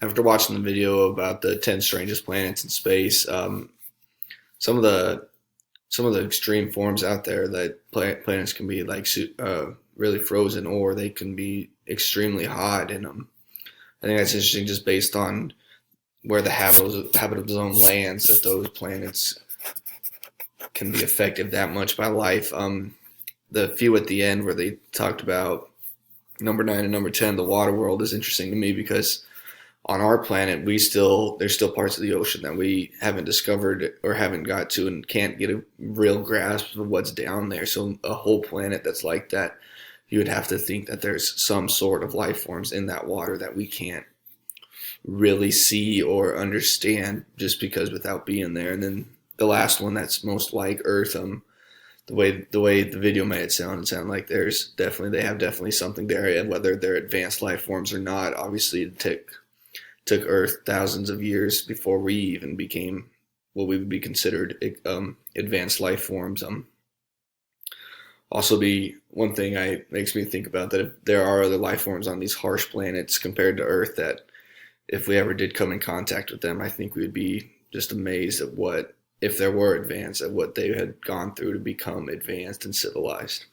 after watching the video about the 10 strangest planets in space, some of the some of the extreme forms out there that planets can be like really frozen, or they can be extremely hot. And I think that's interesting, just based on where the habitable zone lands, that those planets can be affected that much by life. The few at the end where they talked about number 9 and number 10, the water world, is interesting to me because on our planet, there's still parts of the ocean that we haven't discovered or haven't got to, and can't get a real grasp of what's down there. So a whole planet that's like that, you would have to think that there's some sort of life forms in that water that we can't really see or understand, just because without being there. And then the last one that's most like Earth, the way the video made it sound like they have definitely something there, and whether they're advanced life forms or not, obviously it took Earth thousands of years before we even became what we would be considered advanced life forms. Also, be one thing I makes me think about that if there are other life forms on these harsh planets compared to Earth, that if we ever did come in contact with them, I think we would be just amazed at what, if there were advanced, at what they had gone through to become advanced and civilized.